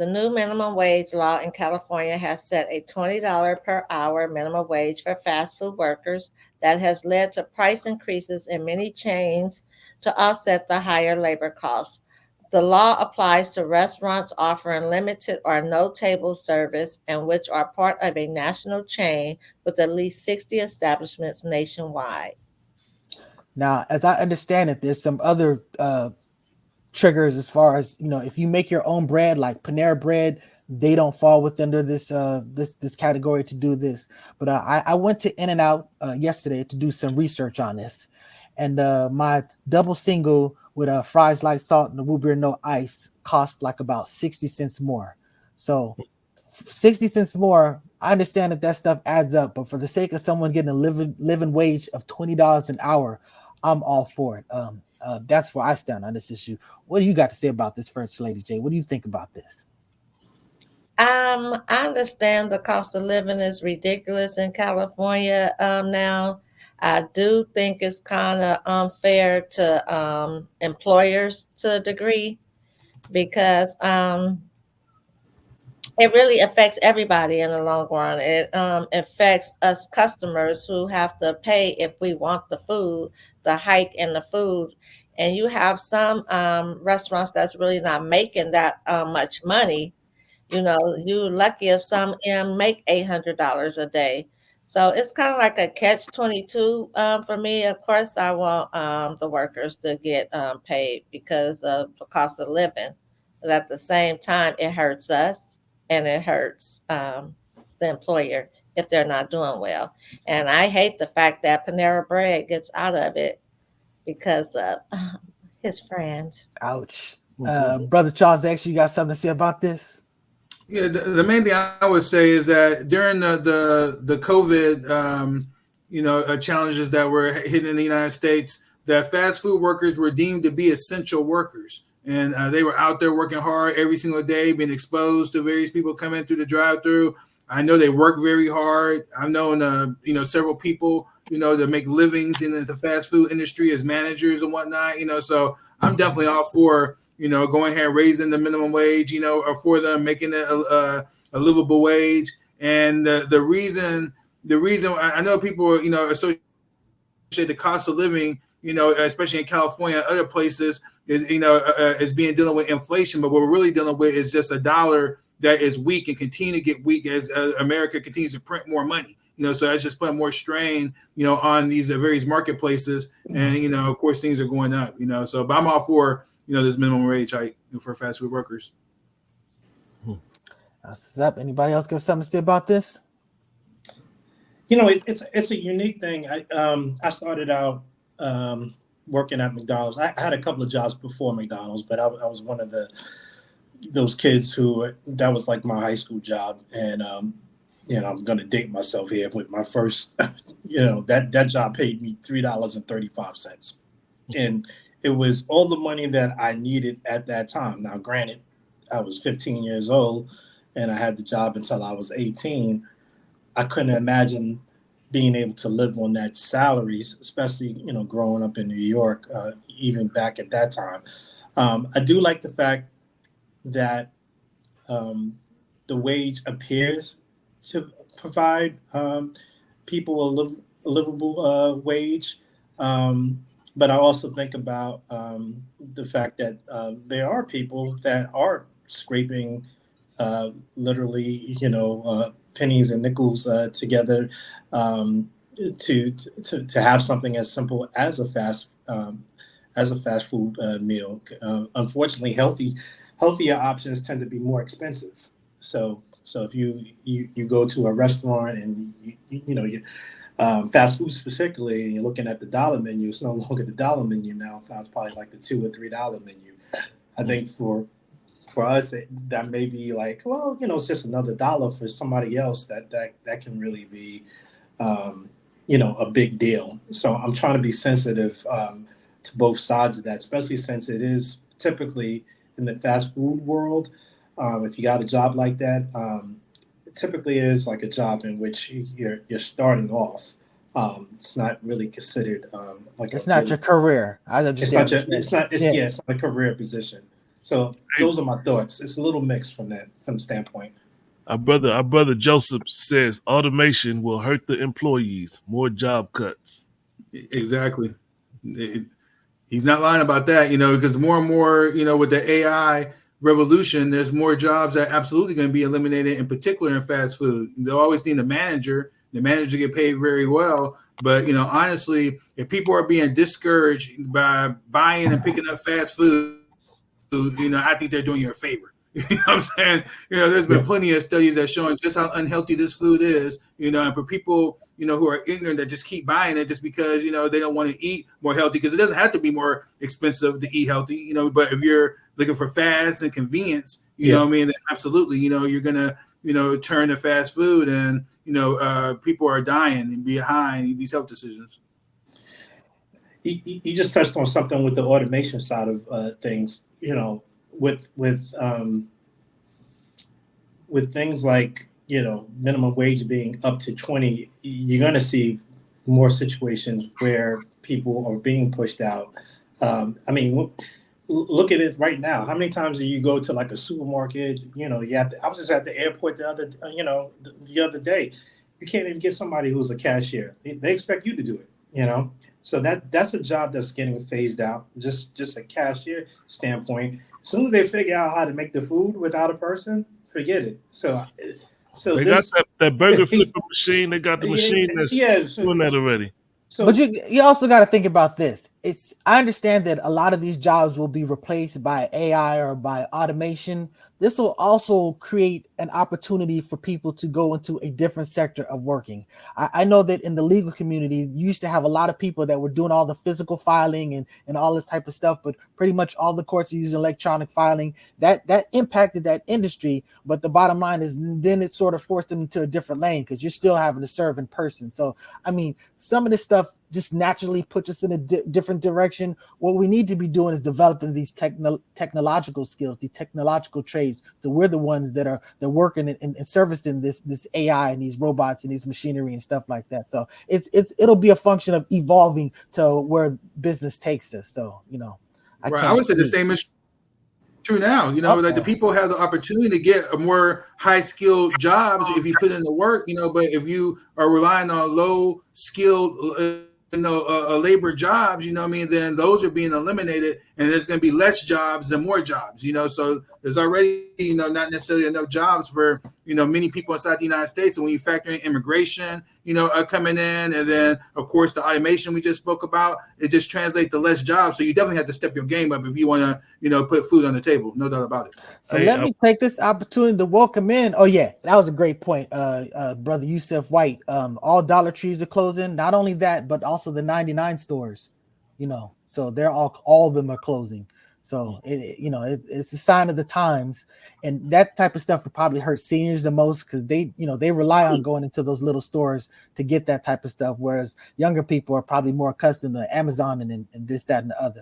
The new minimum wage law in California has set a $20 per hour minimum wage for fast food workers that has led to price increases in many chains to offset the higher labor costs. The law applies to restaurants offering limited or no table service and which are part of a national chain with at least 60 establishments nationwide. Now, as I understand it, there's some other triggers as far as if you make your own bread like Panera bread, they don't fall within under this category to do this. But I went to In and Out yesterday to do some research on this, and my double single with fries, light salt, and the root beer no ice cost like about 60 cents more. So 60 cents more. I understand that stuff adds up, but for the sake of someone getting a living wage of $20 an hour, I'm all for it. That's where I stand on this issue. What do you got to say about this, First Lady J? What do you think about this? I understand the cost of living is ridiculous in California now. I do think it's kind of unfair to employers to a degree because it really affects everybody in the long run. It affects us customers who have to pay if we want the food, the hike in the food. And you have some restaurants that's really not making that much money. You know, you lucky if some make $800 a day. So it's kind of like a catch-22 for me. Of course, I want the workers to get paid because of the cost of living, but at the same time, it hurts us and it hurts the employer if they're not doing well. And I hate the fact that Panera Bread gets out of it because of his friend. Ouch. Brother Charles, actually, you got something to say about this? Yeah, the main thing I would say is that during the COVID, challenges that were hitting in the United States, that fast food workers were deemed to be essential workers, and they were out there working hard every single day, being exposed to various people coming through the drive-through. I know they work very hard. I've known several people that make livings in the fast food industry as managers and whatnot. So I'm definitely all for going ahead and raising the minimum wage, or for them making it a livable wage. And the reason I know people, associate the cost of living, especially in California and other places, is is being dealing with inflation. But what we're really dealing with is just a dollar that is weak and continue to get weak as America continues to print more money. So that's just putting more strain, on these various marketplaces. And, of course, things are going up, So, but I'm all for this minimum wage hike for fast food workers. What's up? Anybody else got something to say about this? It's a unique thing. I started out working at McDonald's. I had a couple of jobs before McDonald's, but I was one of those kids who that was like my high school job. And I'm going to date myself here with my first. That job paid me $3.35, and it was all the money that I needed at that time. Now, granted, I was 15 years old and I had the job until I was 18. I couldn't imagine being able to live on that salaries, especially, growing up in New York, even back at that time. I do like the fact that the wage appears to provide people a livable wage. But I also think about the fact that there are people that are scraping literally, pennies and nickels together to have something as simple as a fast food meal. Unfortunately, healthier options tend to be more expensive. So if you go to a restaurant and you fast foods particularly, and you're looking at the dollar menu, it's no longer the dollar menu now. It's probably like the $2 or $3 menu. I think for us, that may be like, well, it's just another dollar. For somebody else, that can really be, a big deal. So I'm trying to be sensitive to both sides of that, especially since it is typically in the fast food world. If you got a job like that, it typically is like a job in which you're starting off. It's not really considered like it's not your career. It's not a career position. So those are my thoughts. It's a little mixed from that standpoint. Our brother Joseph says automation will hurt the employees. More job cuts. Exactly. It- he's not lying about that, because more and more, with the AI revolution, there's more jobs that are absolutely going to be eliminated, in particular in fast food. They'll always need a manager. The manager get paid very well. But, honestly, if people are being discouraged by buying and picking up fast food, I think they're doing you a favor. You know what I'm saying? There's been plenty of studies that showing just how unhealthy this food is, and for people, who are ignorant that just keep buying it just because, they don't want to eat more healthy, because it doesn't have to be more expensive to eat healthy, but if you're looking for fast and convenience, you know what I mean, then absolutely, you're going to, turn to fast food, and, people are dying and behind these health decisions. You just touched on something with the automation side of things, with things like, minimum wage being up to 20, you're going to see more situations where people are being pushed out. Look at it right now. How many times do you go to like a supermarket? I was just at the airport the other day. You can't even get somebody who's a cashier. They expect you to do it. So that's a job that's getting phased out. Just a cashier standpoint. As soon as they figure out how to make the food without a person, forget it. So they got that burger flipper machine. They got the machine that's doing that already. So, but you also got to think about this. I understand that a lot of these jobs will be replaced by AI or by automation. This will also create an opportunity for people to go into a different sector of working. I know that in the legal community, you used to have a lot of people that were doing all the physical filing and all this type of stuff, but pretty much all the courts are using electronic filing. That impacted that industry, but the bottom line is then it sort of forced them into a different lane because you're still having to serve in person. So, some of this stuff just naturally puts us in a different direction. What we need to be doing is developing these technological skills, these technological trades. So we're the ones that are working and servicing this AI and these robots and these machinery and stuff like that. So it'll be a function of evolving to where business takes us. So I would say the same is true now. Like the people have the opportunity to get a more high-skilled jobs if you put in the work. But if you are relying on low-skilled labor jobs, then those are being eliminated, and there's going to be less jobs and more jobs, so there's already, not necessarily enough jobs for, many people inside the United States. And when you factor in immigration, coming in, and then of course the automation we just spoke about, it just translates to less jobs. So you definitely have to step your game up if you want to, put food on the table. No doubt about it. So let me take this opportunity to welcome in. Oh yeah, that was a great point, brother Yusef White. All Dollar Trees are closing. Not only that, but also the 99 stores. So they're all of them are closing. So it's a sign of the times, and that type of stuff would probably hurt seniors the most because they rely on going into those little stores to get that type of stuff, whereas younger people are probably more accustomed to Amazon and this, that, and the other.